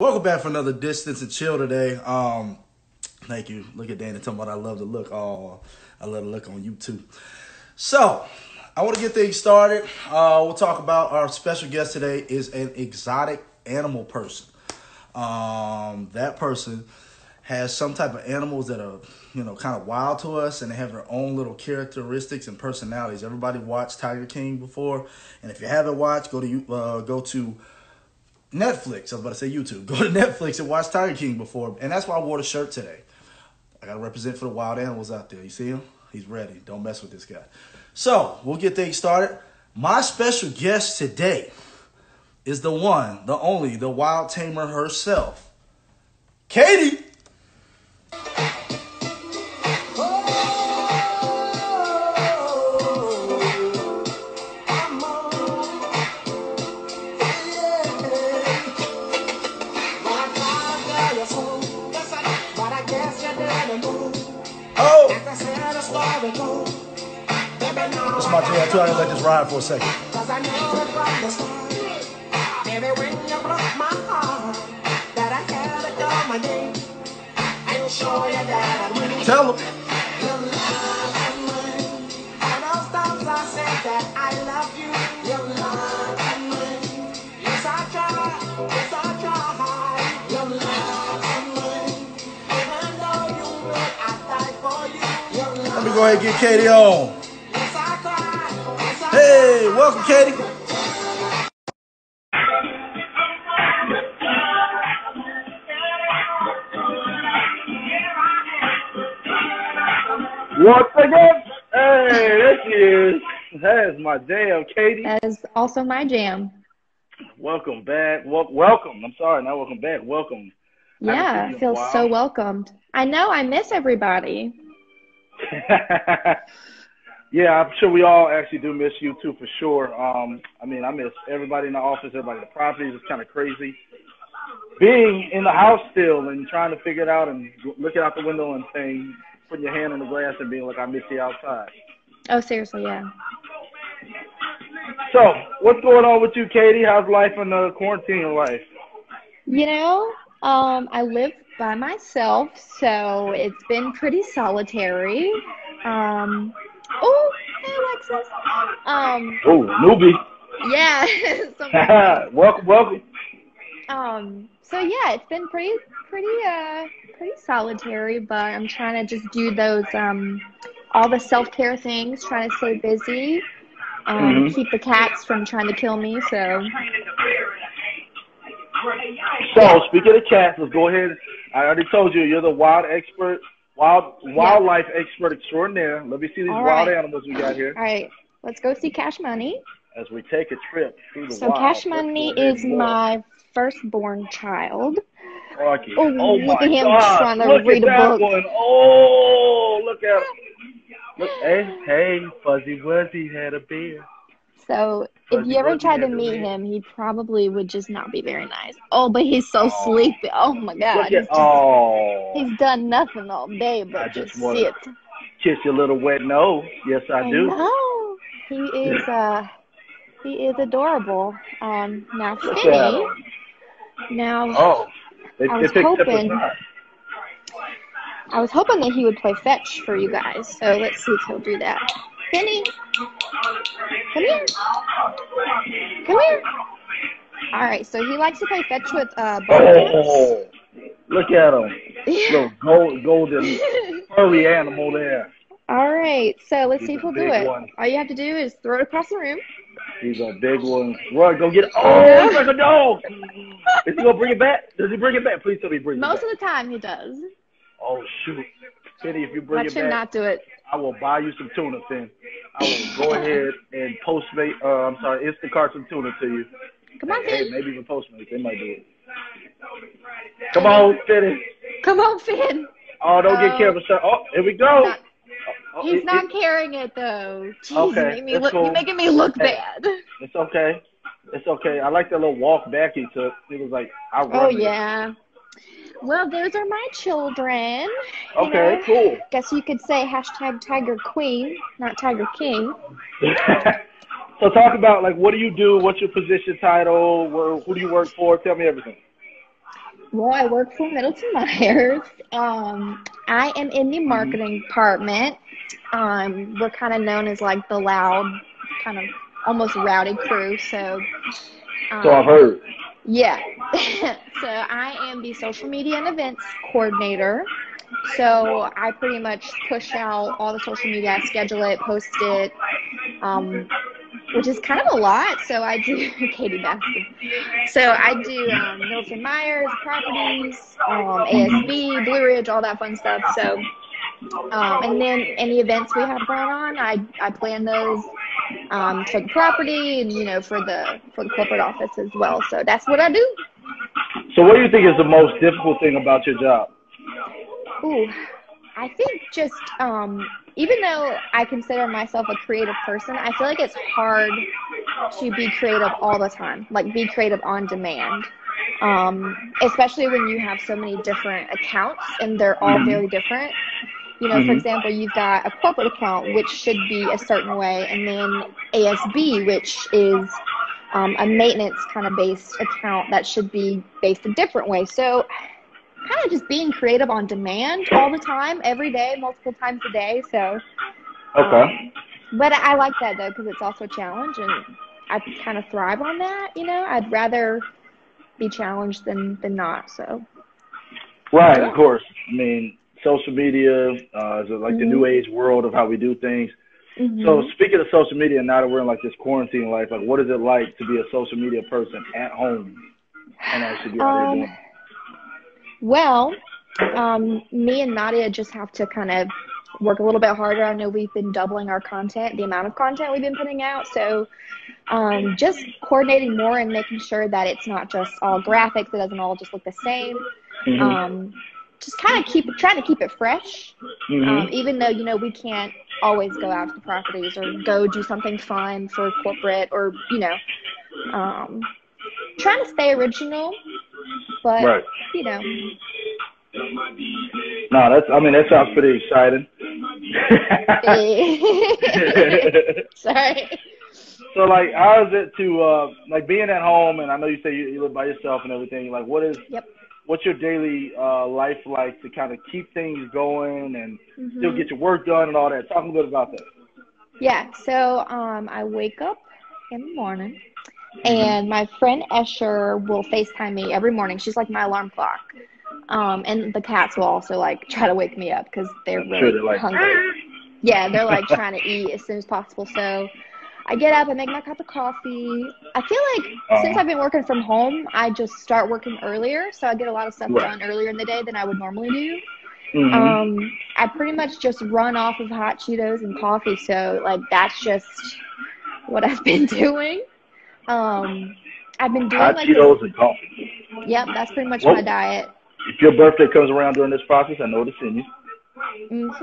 Welcome back for another Distance and Chill today. Thank you. Look at Danny talking about I love the look. Oh, I love the look on YouTube. So, I want to get things started. We'll talk about our special guest today is an exotic animal person. That person has some type of animals that are, kind of wild to us, and they have their own little characteristics and personalities. Everybody watched Tiger King before, and if you haven't watched, go to Netflix. I was about to say YouTube. Go to Netflix and watch Tiger King before. And that's why I wore the shirt today. I got to represent for the wild animals out there. You see him? He's ready. Don't mess with this guy. So, we'll get things started. My special guest today is the one, the only, the wild tamer herself, Katie. Oh! That's my jam too. I gotta let this ride for a second. Tell them. Let me go ahead and get Katie on. Hey, welcome, Katie. Once again, hey, there she is. That is my jam, Katie. That is also my jam. Welcome back. Welcome. I'm sorry, not welcome back. Welcome. Yeah, I feel so welcomed. I know, I miss everybody. Yeah, I'm sure we all actually do miss you too, for sure. I miss everybody in the office, everybody in the properties. It's kind of crazy being in the house still and trying to figure it out and looking out the window and saying, putting your hand on the glass and being like, I miss you outside. Oh, seriously, yeah. So, what's going on with you, Katie? How's life in the quarantine life? I live by myself, so it's been pretty solitary. Oh, hey, Alexis. Oh, newbie. Yeah. Welcome. So yeah, it's been pretty solitary, but I'm trying to just do those, all the self-care things, trying to stay busy, keep the cats from trying to kill me, so. So, speaking of cats, let's go ahead. I already told you, you're the wildlife expert extraordinaire. Let me see these wild animals we got here. All right, let's go see Cash Money. As we take a trip through the So wild. Cash Money is my firstborn child. Rocky. Oh look at him trying to read a book. One. Oh, look at him. Look, hey, Fuzzy Wuzzy had a beer. So if you ever tried to meet him, he probably would just not be very nice. Oh, but he's so sleepy. Oh my God. He's done nothing all day but just sit. Kiss your little wet nose. Yes, I do. No, he is adorable. Now Finny. Now I was hoping that he would play fetch for you guys. So let's see if he'll do that. Finny, come here. Come here. All right, so he likes to play fetch with both. Look at him. Little golden furry animal there. All right, so let's see if he'll do it. All you have to do is throw it across the room. He's a big one. Roy, go get it. Oh, he's like a dog. Is he going to bring it back? Does he bring it back? Please tell me he brings it back. Most of the time he does. Oh, shoot. Finny, if you bring it back. Watch him not do it. I will buy you some tuna, Finn. I will go ahead and Instacart some tuna to you. Come on, Finn. Hey, maybe even Postmates. They might do it. Come on, Finny. Come on, Finn. Oh, don't get camera shot. Oh, here we go. He's not carrying it, though. Jeez, okay, you're making me look bad. It's okay. It's okay. I like that little walk back he took. He was like, I'll run. Oh, yeah. Well, those are my children. Okay, cool. Guess you could say hashtag Tiger Queen, not Tiger King. So talk about, like, what do you do? What's your position title? Who do you work for? Tell me everything. Well, I work for Middleton Myers. I am in the marketing department. We're kind of known as like the loud, kind of almost rowdy crew. So, So I've um, heard. yeah. So I am the social media and events coordinator. So I pretty much push out all the social media, I schedule it, post it, um, which is kind of a lot. So I do Katie Baskin. So I do Milton Myers, properties, ASB, Blue Ridge, all that fun stuff. So and then any events we have going on, I plan those for the property and for the corporate office as well. So that's what I do. So what do you think is the most difficult thing about your job? Ooh, I think just even though I consider myself a creative person, I feel like it's hard to be creative all the time, like be creative on demand. Especially when you have so many different accounts and they're all very different. For example, you've got a corporate account, which should be a certain way, and then ASB, which is a maintenance kind of based account that should be based a different way. So kind of just being creative on demand all the time, every day, multiple times a day. So, Okay. But I like that though, because it's also a challenge and I kind of thrive on that. I'd rather be challenged than not. So. Right, Yeah. of course. I mean, social media is like the new age world of how we do things. So speaking of social media, now that we're in like this quarantine life, like what is it like to be a social media person at home and actually be out here doing it? Well, me and Nadia just have to kind of work a little bit harder. I know we've been doubling our content, the amount of content we've been putting out. So just coordinating more and making sure that it's not just all graphics. It doesn't all just look the same. Just kind of trying to keep it fresh, even though, we can't always go out to the properties or go do something fun for corporate or, trying to stay original, but, Right. No, that sounds pretty exciting. Sorry. So, like, how is it to, like, being at home, and I know you say you live by yourself and everything, like, what's your daily life like to kind of keep things going and still get your work done and all that? Talk a little bit about that. Yeah, so I wake up in the morning, and my friend Escher will FaceTime me every morning. She's like my alarm clock. And the cats will also, like, try to wake me up because they're really hungry. Yeah, they're, like, trying to eat as soon as possible. So I get up, I make my cup of coffee. I feel like since I've been working from home, I just start working earlier, so I get a lot of stuff done earlier in the day than I would normally do. I pretty much just run off of hot Cheetos and coffee, so like that's just what I've been doing. I've been doing hot like Cheetos and coffee. Yep, that's pretty much my diet. If your birthday comes around during this process, I know to send you.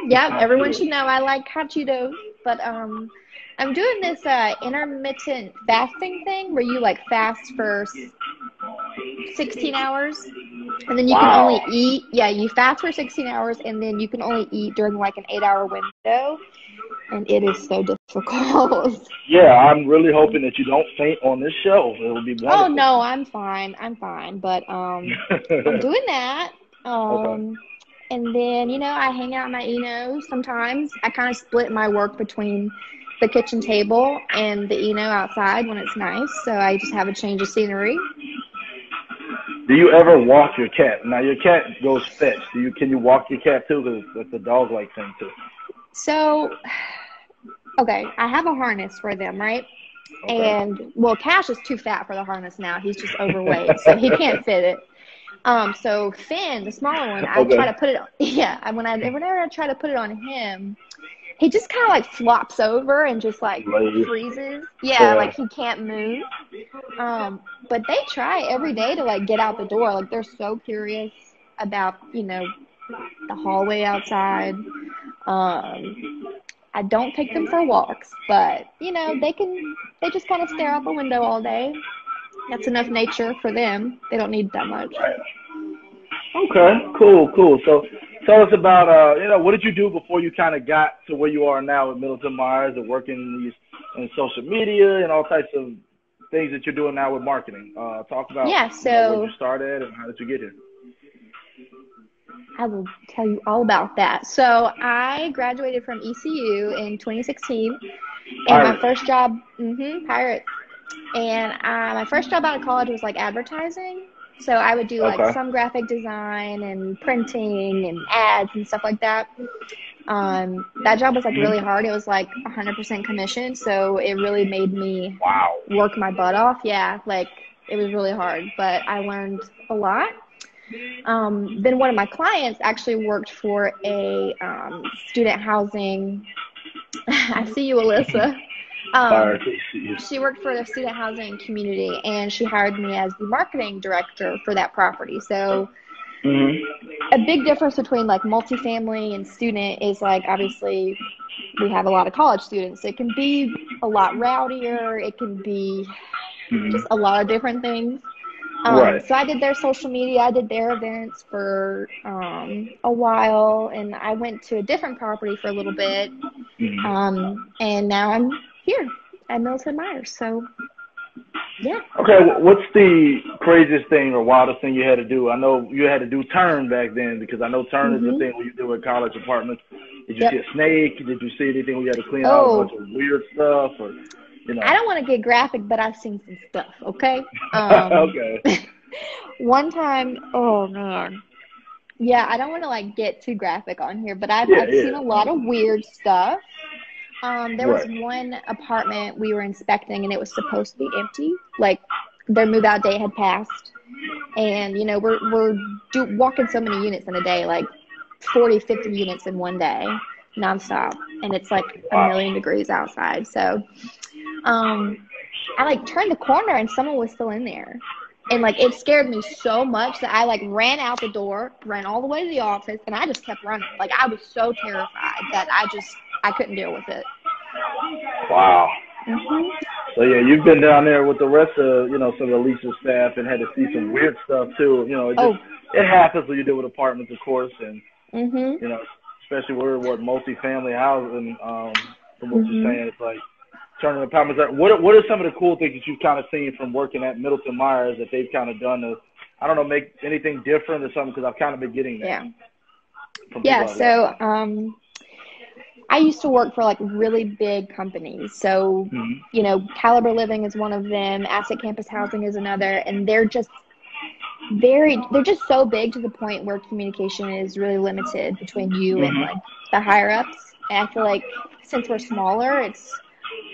Yep, everyone should know I like hot Cheetos, but I'm doing this intermittent fasting thing where you like fast for 16 hours and then you can only eat. Yeah, you fast for 16 hours and then you can only eat during like an 8-hour window, and it is so difficult. Yeah, I'm really hoping that you don't faint on this show. It would be wonderful. Oh no, I'm fine, but I'm doing that. And then, I hang out in my Eno sometimes. I kind of split my work between the kitchen table and the Eno outside when it's nice. So I just have a change of scenery. Do you ever walk your cat? Now, your cat goes fetch. Can you walk your cat too? Because that's a dog-like thing too. So, okay, I have a harness for them, right? Okay. And, well, Cash is too fat for the harness now. He's just overweight, so he can't fit it. So Finn, the smaller one, I try to put it on. Yeah, whenever I try to put it on him, he just kind of like flops over and just like freezes. Yeah, like he can't move. But they try every day to like get out the door. Like they're so curious about, the hallway outside. I don't take them for walks, but they just kind of stare out the window all day. That's enough nature for them. They don't need that much. Okay, cool. So tell us about, what did you do before you kind of got to where you are now at Middleton Myers and working in social media and all types of things that you're doing now with marketing. Talk about Yeah, where so you started and how did you get here. I will tell you all about that. So I graduated from ECU in 2016, and my Pirates. first job, Pirates, and my first job out of college was like advertising. So I would do like Okay. some graphic design and printing and ads and stuff like that. That job was like really hard. It was like 100% commission, so it really made me Wow. work my butt off. Yeah, like it was really hard, but I learned a lot. Then one of my clients actually worked for a student housing. I see you, Alyssa. Pirates. She worked for the student housing community, and she hired me as the marketing director for that property. So a big difference between like multifamily and student is like obviously we have a lot of college students. It can be a lot rowdier. It can be just a lot of different things. Right. So I did their social media. I did their events for a while, and I went to a different property for a little bit. And now I'm here at Milton Myers. So, yeah. Okay, what's the craziest thing or wildest thing you had to do? I know you had to do turn back then because I know turn is the thing when you do in college apartments. Did you see a snake? Did you see anything where you had to clean out a bunch of weird stuff? Or, I don't want to get graphic, but I've seen some stuff, okay? Okay. One time, oh, man. Yeah, I don't want to, like, get too graphic on here, but I've seen a lot of weird stuff. There was one apartment we were inspecting, and it was supposed to be empty. Like, their move-out date had passed. And, we're walking so many units in a day, like 40, 50 units in one day, nonstop. And it's, like, 1,000,000 degrees outside. So I, like, turned the corner, and someone was still in there. And, like, it scared me so much that I, like, ran out the door, ran all the way to the office, and I just kept running. Like, I was so terrified that I couldn't deal with it. Wow. So, yeah, you've been down there with the rest of, some of the Alicia staff and had to see some weird stuff, too. It happens when you deal with apartments, of course, and, especially we're multifamily housing, from what you're saying. It's like turning apartments. What are some of the cool things that you've kind of seen from working at Middleton Myers that they've kind of done to, I don't know, make anything different or something? Because I've kind of been getting that. Yeah. So I used to work for like really big companies. So, Caliber Living is one of them. Asset Campus Housing is another. And they're just so big to the point where communication is really limited between you and like the higher ups. And I feel like since we're smaller, it's,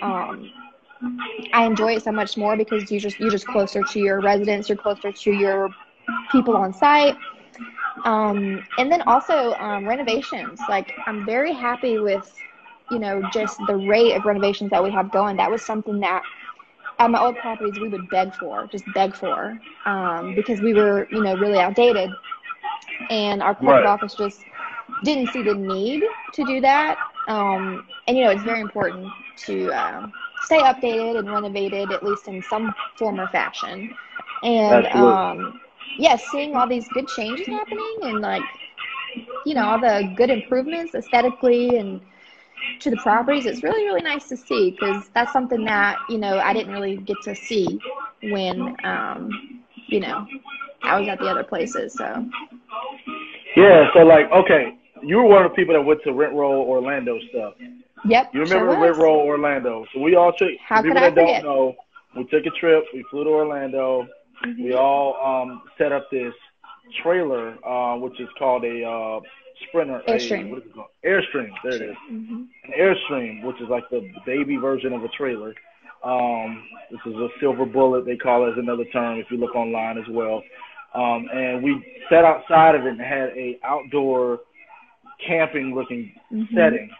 I enjoy it so much more because you're just closer to your residents, you're closer to your people on site. And then also renovations. Like I'm very happy with, just the rate of renovations that we have going. That was something that at my old properties we would beg for, because we were, really outdated. And our corporate office just didn't see the need to do that. And, it's very important to stay updated and renovated, at least in some form or fashion. And, seeing all these good changes happening and, like, all the good improvements aesthetically and to the properties, it's really, really nice to see because that's something that, I didn't really get to see when, I was at the other places. So. Yeah, so, like, okay, you were one of the people that went to Rent Roll Orlando stuff. Yep. You remember Rent Roll Orlando? So we all took. How people could I that don't forget? know, we took a trip. We flew to Orlando. We all set up this trailer, which is called a Sprinter. Airstream. What is it called? Airstream. There it is. An Airstream, which is like the baby version of a trailer. This is a silver bullet. They call it as another term if you look online as well. And we sat outside of it and had a outdoor camping looking setting.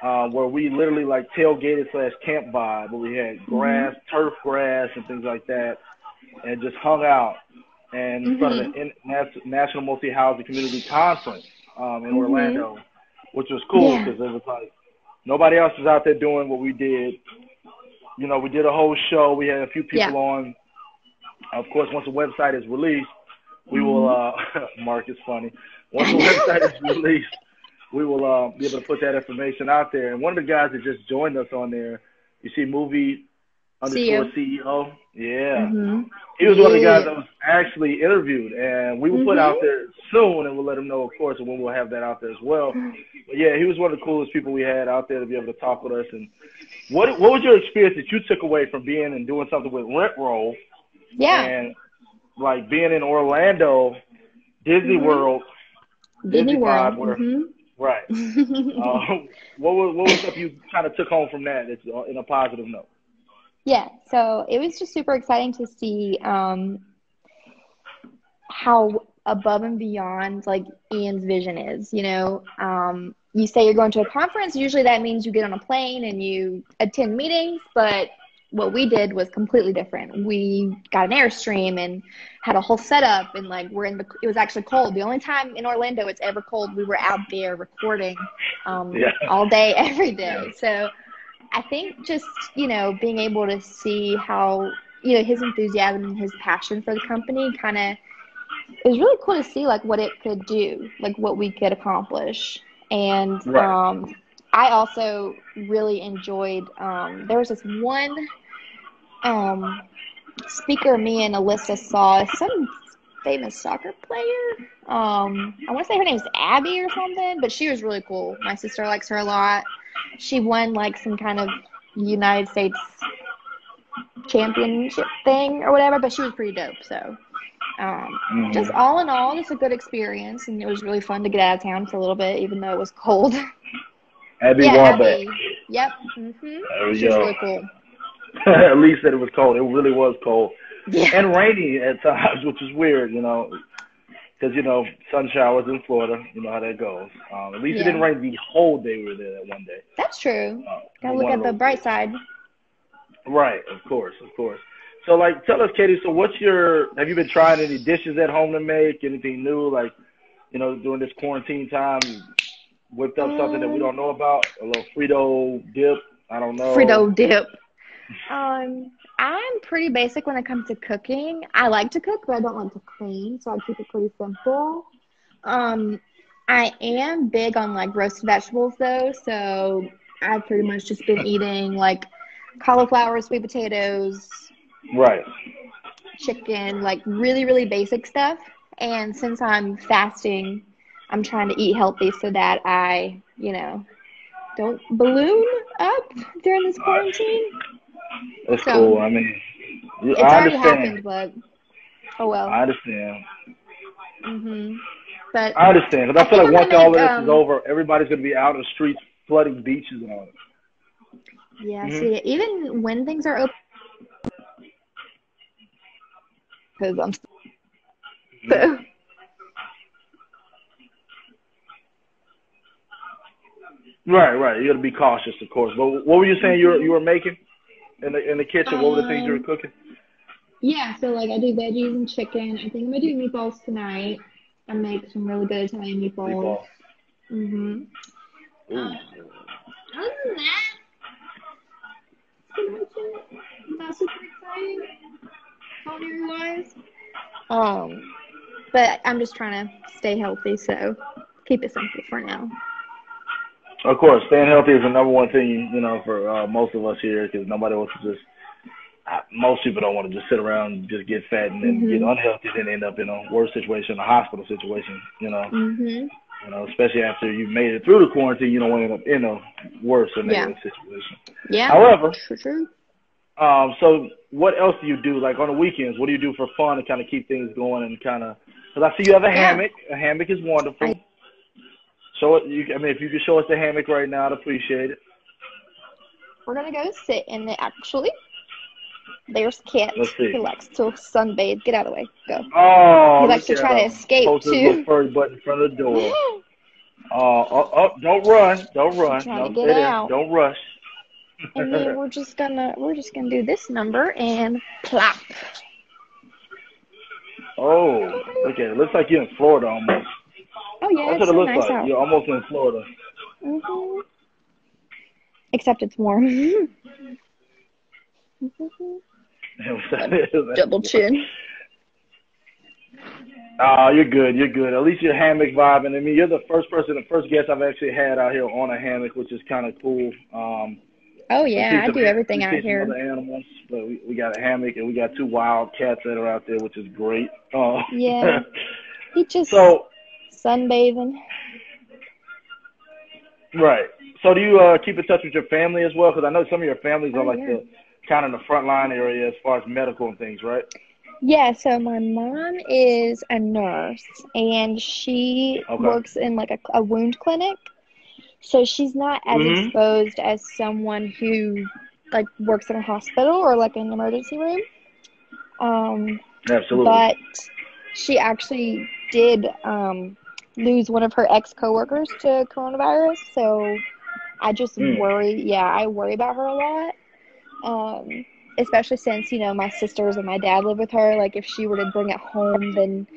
Where we literally like tailgated / camp vibe, where we had grass, turf grass, and things like that, and just hung out in front of the National Multi-Housing Community Conference in Orlando, which was cool because it was like nobody else was out there doing what we did. We did a whole show. We had a few people on. Of course, once the website is released, we will. Mark is funny. Once the website is released, we will be able to put that information out there. And one of the guys that just joined us on there, you see movie CEO. CEO. Yeah. Mhm. He was one of the guys Yeah. that was actually interviewed, and we will put out Mhm. there soon, and we'll let him know, of course, when we'll have that out there as well. But yeah, he was one of the coolest people we had out there to be able to talk with us. And what was your experience that you took away from being and doing something with Rent Roll Yeah. and like being in Orlando, Disney Mhm. World, Disney Disney vibe, World. where right? Mhm. What was stuff you kind of took home from that that's in a positive note? Yeah. So it was just super exciting to see how above and beyond like Ian's vision is. You say you're going to a conference, usually that means you get on a plane and you attend meetings, but what we did was completely different. We got an Airstream and had a whole setup, and like it was actually cold. The only time in Orlando it's ever cold, we were out there recording Yeah. all day, every day. So I think just, being able to see how, his enthusiasm and his passion for the company kind of, it was really cool to see like what it could do, like what we could accomplish. And Right. I also really enjoyed, there was this one speaker me and Alyssa saw, some famous soccer player. I want to say her name's Abby or something, but she was really cool. My sister likes her a lot. She won like some kind of United States championship thing or whatever, but she was pretty dope. So just all in all, just a good experience, and it was really fun to get out of town for a little bit, even though it was cold. Abby Yeah, Wambach. Abby. Yep. There we She was go. really cool. At least that it was cold. It really was cold. Yeah. And rainy at times, which is weird, because, sun showers in Florida, you know how that goes. At least it didn't rain the whole day we were there that one day. That's true. Gotta One look of at the those bright days. side. Right, of course. So, like, tell us, Katie, so have you been trying any dishes at home to make, anything new, like, during this quarantine time, you whipped up something that we don't know about, a little Frito dip, I don't know. Frito dip. I'm pretty basic when it comes to cooking. I like to cook, but I don't like to clean, so I keep it pretty simple. I am big on like roasted vegetables though, so I've pretty much just been eating like cauliflower, sweet potatoes, Right. chicken, like really, really basic stuff. And since I'm fasting, I'm trying to eat healthy so that I, don't balloon up during this quarantine. That's So, cool. I mean, it's I already understand. happened, but oh well. I understand. But I understand. Because I feel think like I'm once gonna all make, of this is over, everybody's going to be out in the streets flooding beaches and all that. yeah, see, even when things are open, because I'm so. Right. You got to be cautious, of course. But what were you saying you were making in the kitchen? What were the things you were cooking? Yeah, so like I do veggies and chicken. I think I'm gonna do meatballs tonight. I make some really good Italian meatballs. Ooh. Other than that, that's pretty much it. Not super exciting, culinary-wise. But I'm just trying to stay healthy, so keep it simple for now. Of course, staying healthy is the number one thing, for most of us here, because nobody wants to most people don't want to just sit around and just get fat and then get unhealthy and then end up in a worse situation, a hospital situation, especially after you've made it through the quarantine, you don't want to end up in a worse or negative situation. Yeah. However, true. So what else do you do? Like on the weekends, what do you do for fun to kind of keep things going and kind of, because I see you have a hammock. A hammock is wonderful. Show it. If you could show us the hammock right now, I'd appreciate it. We're going to go sit in it, actually. There's Kit. Let's see. He likes to sunbathe. Get out of the way. Go. Oh, he likes to try to escape, Post too. His little furry butt in front of the door. Don't run. Trying to get out. Don't rush. And then we're just gonna do this number and plop. Oh, look at it. Looks like you're in Florida almost. Oh yeah, that's it's what it so looks nice like. out. You're almost in Florida. Except it's warm. Double chin. You're good. At least you're hammock vibing. You're the first guest I've actually had out here on a hammock, which is kind of cool. Oh We see yeah, I some do everything we out see some here. other animals, but we got a hammock and we got two wild cats that are out there, which is great. Yeah, he just So sunbathing. right. So do you keep in touch with your family as well? Because I know some of your families are Oh like yeah. the kind of the front line area as far as medical and things, right? Yeah, so my mom is a nurse and she Okay. works in like a wound clinic. So she's not as Mhm. exposed as someone who like works in a hospital or like an emergency room. Um, Absolutely. but she actually did lose one of her ex-coworkers to coronavirus. So I just Mm. worry, yeah, I worry about her a lot. Especially since, my sisters and my dad live with her. Like if she were to bring it home, then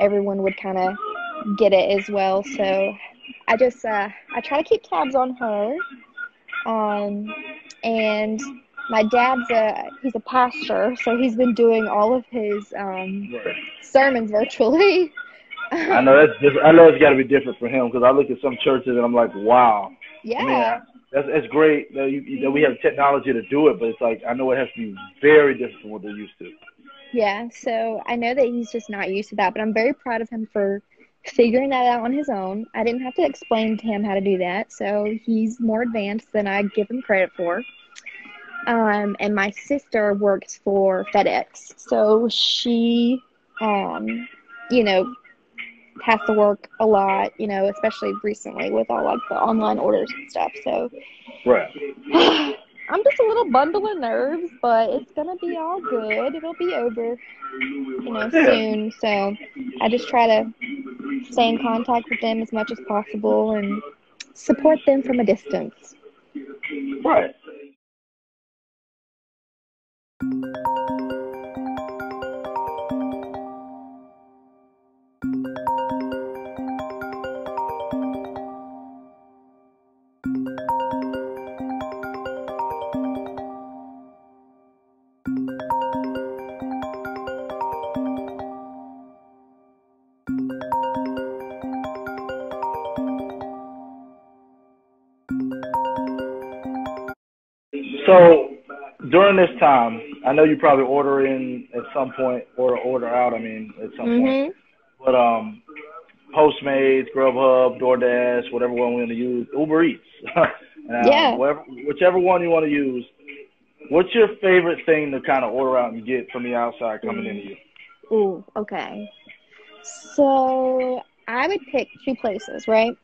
everyone would kind of get it as well. So I try to keep tabs on her. Um, and my he's a pastor, so he's been doing all of his Right. sermons virtually. I know it's got to be different for him because I look at some churches and I'm like, wow. I mean, Yeah, that's great that that we have technology to do it, but it's like I know it has to be very different from what they're used to. yeah. So I know that he's just not used to that, but I'm very proud of him for figuring that out on his own. I didn't have to explain to him how to do that, so he's more advanced than I give him credit for. And my sister works for FedEx, so she, you know, has to work a lot, especially recently with all like the online orders and stuff. So Right. I'm just a little bundle of nerves, but it's gonna be all good. It'll be over, Yeah. soon. So I just try to stay in contact with them as much as possible and support them from a distance. Right. So during this time, I know you probably order in at some point or order out. I mean, at some point, Mhm. but Postmates, Grubhub, DoorDash, whatever one we want to use, Uber Eats, Yeah. whichever one you want to use. What's your favorite thing to kind of order out and get from the outside coming into you? Ooh, okay. So I would pick two places, right?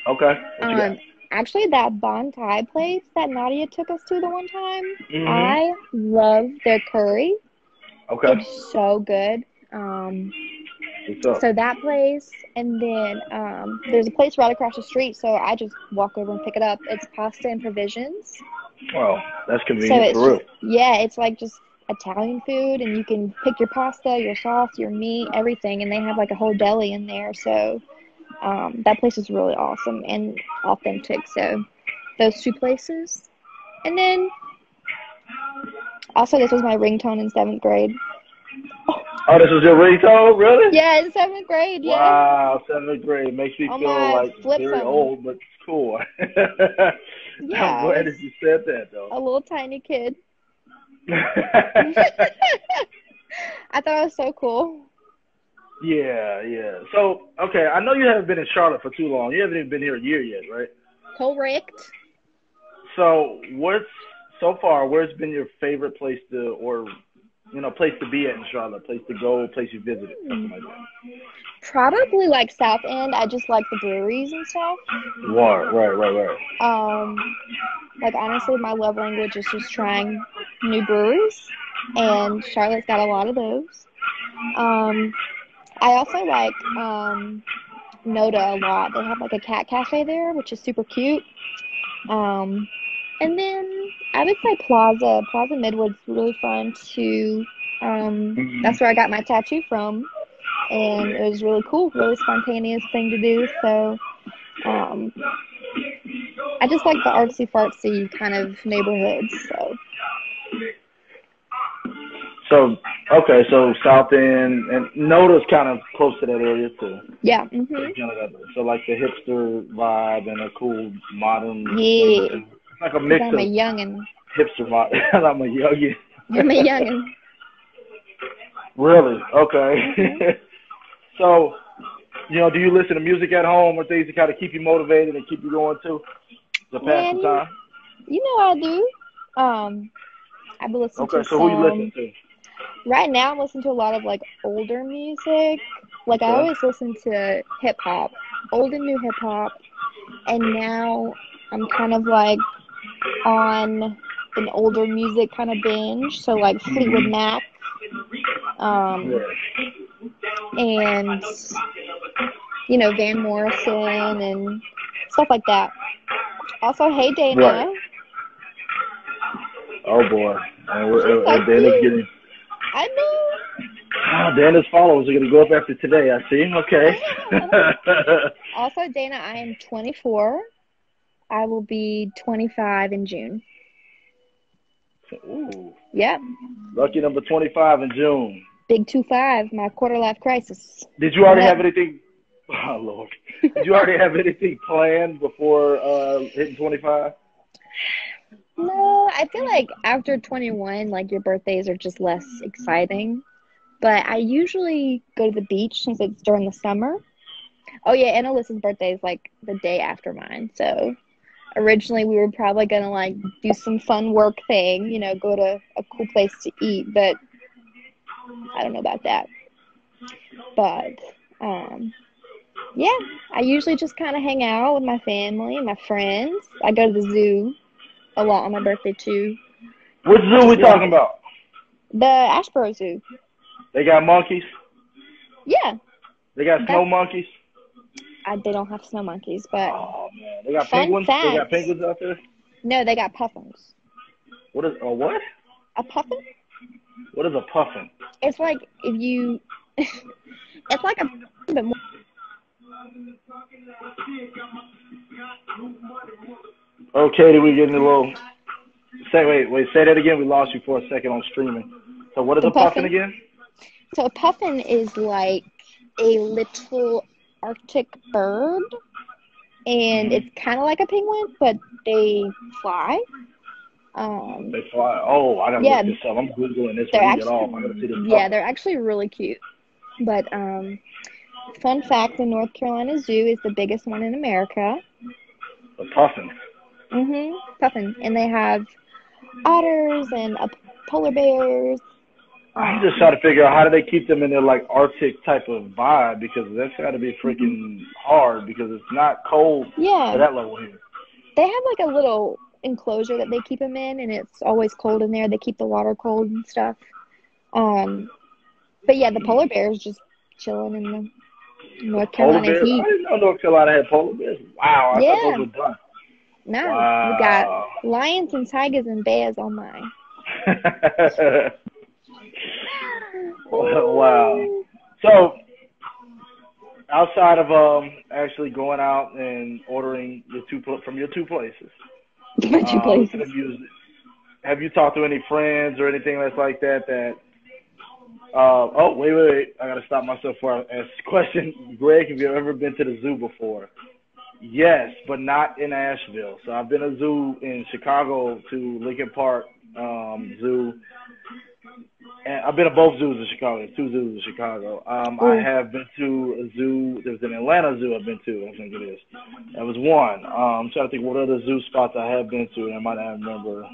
Okay, what you got? Um, Actually, that Bon Thai place that Nadia took us to the one time, Mhm. I love their curry. Okay. It's so good. What's up? So that place, and then there's a place right across the street, so I just walk over and pick it up. It's Pasta and Provisions. Well, that's So convenient it's for real. just, yeah, it's like just Italian food, and you can pick your pasta, your sauce, your meat, everything, and they have like a whole deli in there. So that place is really awesome and authentic. So those two places. And then also, this was my ringtone in seventh grade. Oh, this is your ringtone, really? Yeah, in seventh grade, yeah. Wow, seventh grade makes me On feel my like flip very phone. old, but it's cool. Yeah, I'm I glad was that you said that, though. a little tiny kid. I thought it was so cool. Yeah, yeah. So, okay, I know you haven't been in Charlotte for too long. You haven't even been here a year yet, right? Correct. So, where's been your favorite place to, or, place to be at in Charlotte, place to go, place you visited, something like that? Probably like South End. I just like the breweries and stuff. Right. Like honestly, my love language is just trying new breweries, and Charlotte's got a lot of those. Um, I also like Noda a lot. They have like a cat cafe there, which is super cute. Um, and then I would say Plaza Midwood's really fun too. That's where I got my tattoo from, and it was really cool, really spontaneous thing to do. So, I just like the artsy fartsy kind of neighborhoods. So, So, okay, so South End and Noda's kind of close to that area too. yeah. So, like the hipster vibe and a cool modern Yeah. neighborhood. like a 'Cause mix I'm a of youngin'. hipster mod. I'm a youngin. I'm a youngin'. Really? Okay. Mhm. So, do you listen to music at home or things to kind of keep you motivated and keep you going too to pass Man, the time? you know I do. I've been listening Okay, to so who you listen some. to? Right now, I'm listening to a lot of like older music. Like I Okay. always listen to hip hop, old and new hip hop, and now I'm kind of like on an older music kind of binge. So like Fleetwood Mm-hmm. Mac, um, and Van Morrison and stuff like that. Also, Hey Right. Dana. Oh boy. And She's so Dana's cute. getting. I know. Dana's followers are gonna go up after today. I see. Okay. Also, Dana, I am 24. I will be 25 in June. Ooh. Yep. Lucky number 25 in June. Big 25, my quarter life crisis. Did you already have anything? Oh Lord. Did you already have anything planned before hitting 25? No, I feel like after 21, like your birthdays are just less exciting. But I usually go to the beach since it's during the summer. Oh yeah, and Alyssa's birthday is like the day after mine. So originally we were probably gonna like do some fun work thing, go to a cool place to eat, but I don't know about that. But yeah, I usually just kind of hang out with my family and my friends. I go to the zoo a lot on my birthday too. Which zoo we talking about? The Ashboro Zoo. They got monkeys. Yeah. They got snow monkeys. They don't have snow monkeys, but Oh man, they got fun penguins. fact, They got penguins out there. No, they got puffins. What is a what? A puffin? What is a puffin? It's like if you, it's like a bit more. Oh, Katie, we getting a little. Wait. Say that again. We lost you for a second on streaming. So what is a puffin again? So a puffin is like a little Arctic bird, and it's kind of like a penguin, but they fly. They fly. Oh, I gotta look this up. I'm googling this when we get off. I gotta see this. Yeah, they're actually really cute. But fun fact: the North Carolina Zoo is the biggest one in America. A puffin. Puffin, and they have otters and polar bears. I'm just trying to figure out how do they keep them in their like Arctic type of vibe, because that's got to be freaking hard because it's not cold to that level here. They have like a little enclosure that they keep them in, and it's always cold in there. They keep the water cold and stuff. But yeah, the polar bears just chilling in the North Carolina heat. I didn't know North Carolina had polar bears. Wow, I thought those were done. No, we got lions and tigers and bears on mine. Wow. So, outside of actually going out and ordering from your two places, have you talked to any friends or anything that's like that? Oh, wait. I gotta stop myself for I ask this question. Greg, have you ever been to the zoo before? Yes, but not in Asheville. So I've been to a zoo in Chicago, to Lincoln Park Zoo. And I've been to both zoos in Chicago. There's two zoos in Chicago. I have been to a zoo. There's an Atlanta zoo I've been to. I think it is. That was one. I'm trying to think what other zoo spots I have been to, and I might not remember.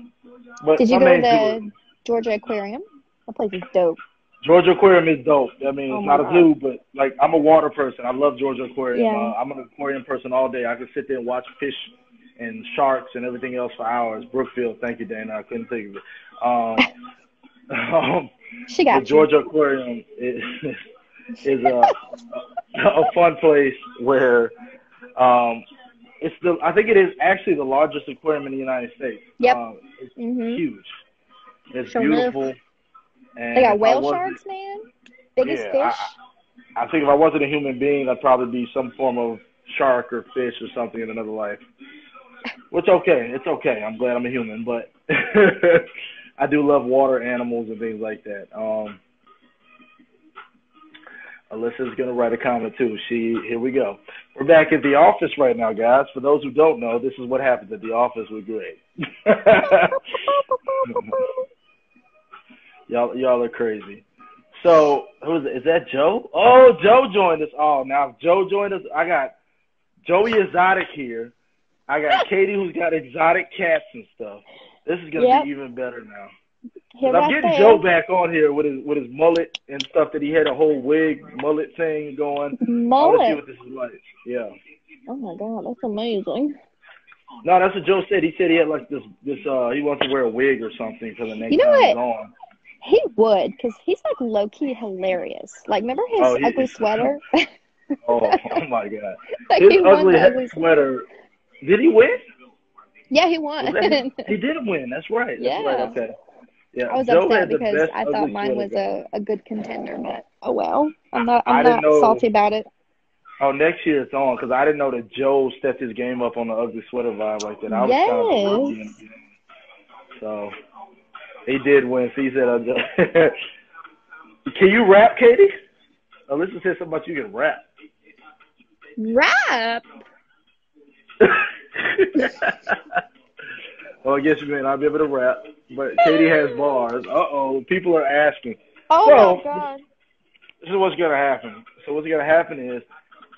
But did you go to the Georgia Aquarium? That place is dope. Georgia Aquarium is dope. I mean, it's not a zoo, but like I'm a water person. I love Georgia Aquarium. Yeah. I'm an aquarium person all day. I could sit there and watch fish and sharks and everything else for hours. Brookfield, thank you, Dana. I couldn't think of it. She got the Georgia Aquarium is a fun place where I think it is actually the largest aquarium in the United States. Yep. It's huge. It's sure beautiful. Enough. And they got whale sharks, man. Biggest fish. I think if I wasn't a human being, I'd probably be some form of shark or fish or something in another life. Which okay. It's okay. I'm glad I'm a human, but I do love water animals and things like that. Alyssa's gonna write a comment too. Here we go. We're back at the office right now, guys. For those who don't know, this is what happens at the office with Greg. y'all are crazy. So who is it? Is that Joe? Oh, Joe joined us. Oh, now if Joe joined us, I got Joey Exotic here. I got Katie who's got exotic cats and stuff. This is gonna be even better now. I'm getting Joe back on here with his mullet and stuff that he had a whole wig mullet thing going. Mullet. I want to see what this is like. Yeah. Oh my God, that's amazing. No, that's what Joe said. He said he had like this he wants to wear a wig or something for the next you know time what? he's on. He would, because he's like low key hilarious. Like, remember his ugly sweater? oh my God. Like his ugly sweater. Did he win? Yeah, he won. He did win. That's right. Yeah. That's right. Okay. Yeah. I was Joe upset had the because best I thought mine was a good contender, but oh well. I'm not know. salty about it. Oh, next year it's on, because I didn't know that Joe stepped his game up on the ugly sweater vibe like that. I was kind of so he did win. So he said, "Can you rap, Katie?" Alyssa said something about you can rap. Rap. Well, I guess you may not be able to rap, but Katie has bars. People are asking. Oh my God. This is what's gonna happen. So what's gonna happen is,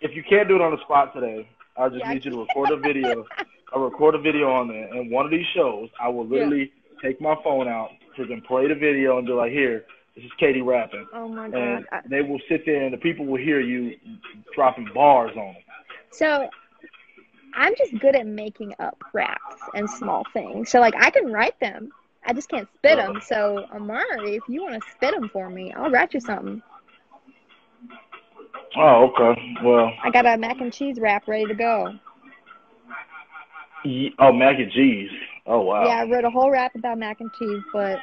if you can't do it on the spot today, I'll just need you to record a video. I'll record a video on there, and one of these shows, I will literally take my phone out, freaking play the video, and be like, "Here, this is Katie rapping." Oh my God. And they will sit there, and the people will hear you dropping bars on them. So I'm just good at making up raps and small things. So like I can write them, I just can't spit them. So Amari, if you want to spit them for me, I'll write you something. Oh, okay. Well, I got a mac and cheese rap ready to go. Oh, mac and cheese. Oh, wow. Yeah, I wrote a whole rap about mac and cheese, but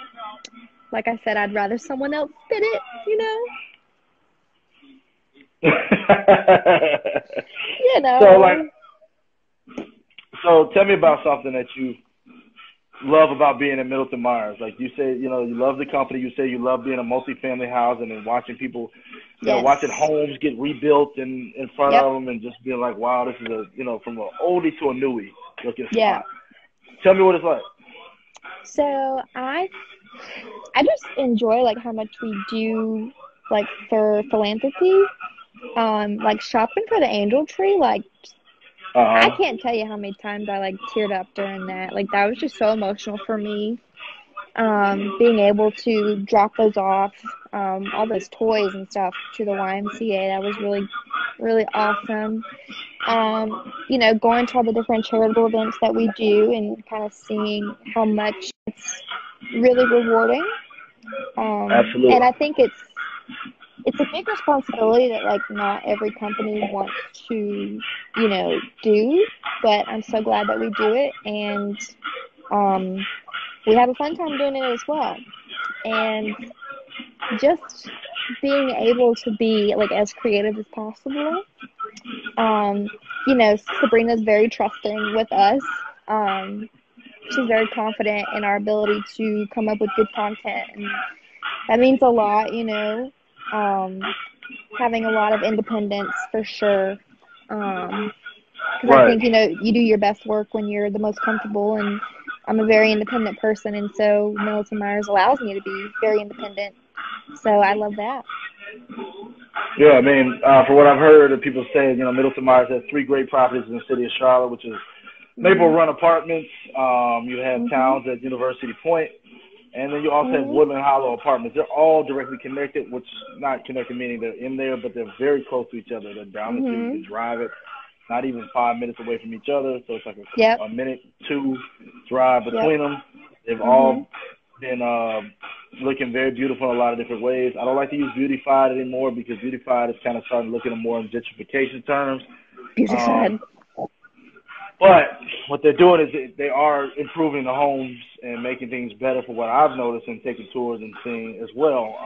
like I said, I'd rather someone else spit it, you know? You know. So tell me about something that you love about being in Middleton Myers. Like you say, you love the company. You say you love being a multi-family house and then watching people, watching homes get rebuilt in front of them and just being like, wow, this is from an oldie to a newie looking spot. Tell me what it's like. So I just enjoy like how much we do like for philanthropy. Like shopping for the Angel Tree, like I can't tell you how many times I like teared up during that. Like that was just so emotional for me. Being able to drop those off, all those toys and stuff to the YMCA, that was really, really awesome. Going to all the different charitable events that we do and kind of seeing how much it's really rewarding. Absolutely. And I think it's a big responsibility that like not every company wants to, do, but I'm so glad that we do it, and we have a fun time doing it as well. And just being able to be like as creative as possible. Sabrina's very trusting with us. She's very confident in our ability to come up with good content, and that means a lot, having a lot of independence for sure. Because I think, you do your best work when you're the most comfortable, and I'm a very independent person, and so Middleton Myers allows me to be very independent. So I love that. Yeah, I mean, for what I've heard of people say, Middleton Myers has 3 great properties in the city of Charlotte, which is Maple Run Apartments. You have Towns at University Point. And then you also have Woodland Hollow Apartments. They're all directly connected, which not connected meaning they're in there, but they're very close to each other. They're down the street. You can drive it. Not even 5 minutes away from each other. So it's like a minute, 2 drive between them. They've all been looking very beautiful in a lot of different ways. I don't like to use beautified anymore because beautified is kind of starting to look at them more in gentrification terms. Beautified. But what they're doing is they are improving the homes and making things better for what I've noticed and taking tours and seeing as well.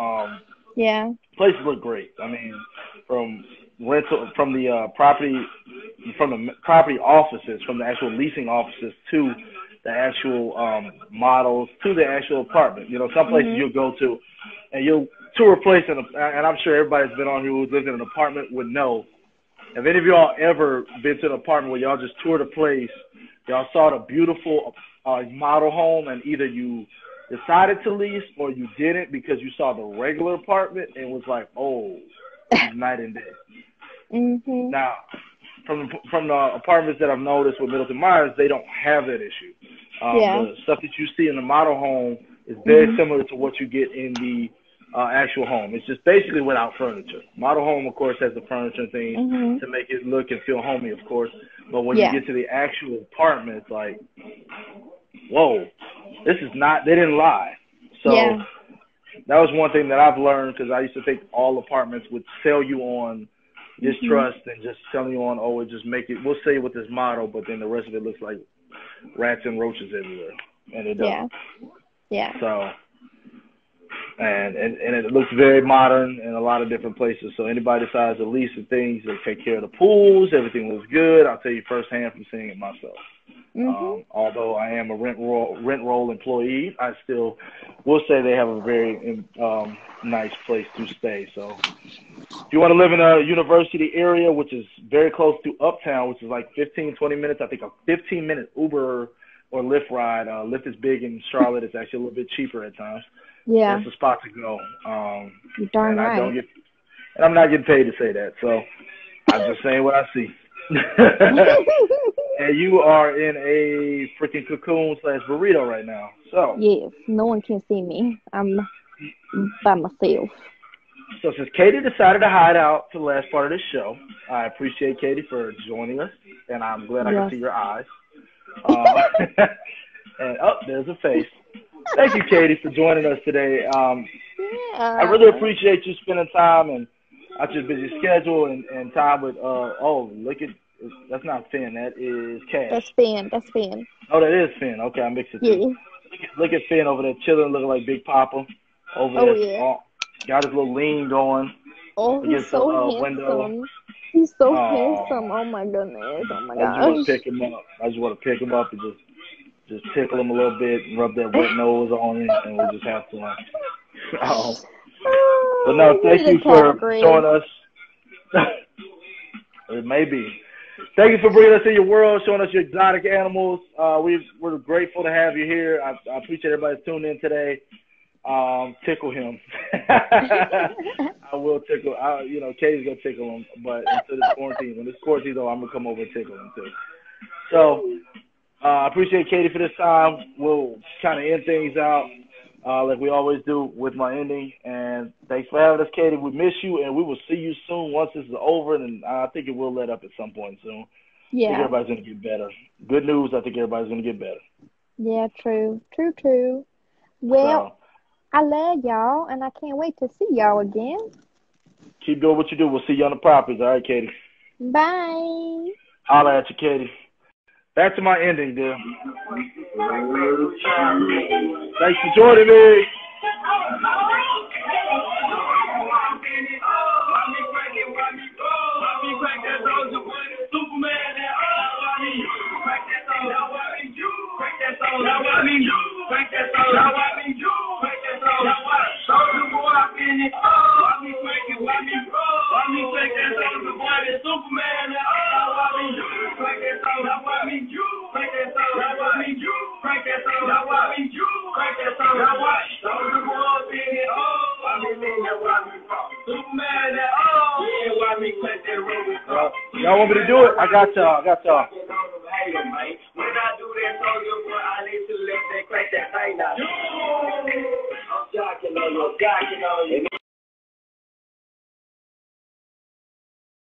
Places look great. I mean, from the property offices, from the actual leasing offices to the actual models to the actual apartment. Some places you'll go to and you'll tour a place, and I'm sure everybody's been on here who's lived in an apartment would know. Have any of y'all ever been to an apartment where y'all just toured a place, y'all saw the beautiful model home, and either you decided to lease or you didn't because you saw the regular apartment and was like, oh, this is night and day. Mhm. Now, from the apartments that I've noticed with Middleton Myers, they don't have that issue. Yeah. The stuff that you see in the model home is very similar to what you get in the actual home. It's just basically without furniture. Model home, of course, has the furniture and things to make it look and feel homey, of course. But when you get to the actual apartment, it's like, whoa, this is not, they didn't lie. So that was one thing that I've learned, because I used to think all apartments would sell you on distrust and just selling you on, oh, it just make it, we'll say with this model, but then the rest of it looks like rats and roaches everywhere. And it doesn't. Yeah. So, and it looks very modern in a lot of different places. So anybody decides to lease the things, they take care of the pools, everything looks good. I'll tell you firsthand from seeing it myself. Although I am a rent roll employee, I still will say they have a very nice place to stay. So if you want to live in a university area, which is very close to Uptown, which is like 15, 20 minutes, I think a 15-minute Uber or Lyft ride. Lyft is big in Charlotte. It's actually a little bit cheaper at times. Yeah. That's the spot to go. You're darn right. And I'm not getting paid to say that, so I'm just saying what I see. And you are in a freaking cocoon / burrito right now. So yes, no one can see me. I'm by myself. So since Katie decided to hide out for the last part of this show, I appreciate Katie for joining us, and I'm glad I can see your eyes. And there's a face. Thank you, Katie, for joining us today. I really appreciate you spending time and out your busy schedule and time with. Look at that's not Finn. That is Cash. That's Finn. Oh, that is Finn. Okay, I mixed it. Yeah. Look at Finn over there chilling, looking like Big Papa over there. Yeah. Got his little lean going. Oh, he's so handsome. Window. He's so handsome. Oh my goodness. Oh my gosh. I just want to pick him up. I just want to pick him up and just tickle him a little bit and rub that wet nose on him, and we'll just have fun. But no, thank you for showing us. It may be. Thank you for bringing us in your world, showing us your exotic animals. We're grateful to have you here. I appreciate everybody tuning in today. Tickle him. I will tickle. Katie's gonna tickle him, but until this quarantine, when this quarantine's over, I'm gonna come over and tickle him too. So I appreciate Katie for this time. We'll kind of end things out like we always do with my ending. And thanks for having us, Katie. We miss you, and we will see you soon once this is over. And I think it will let up at some point soon. Yeah. I think everybody's gonna get better. Good news. I think everybody's gonna get better. Yeah. True. Well. I love y'all, and I can't wait to see y'all again. Keep doing what you do. We'll see you on the properties. All right, Katie. Bye. Holla at you, Katie. Back to my ending, dear. Thanks for joining me. Y'all want me to do it? I got y'all. When I do that, I need to let that crack that thing out. I'm jocking on you.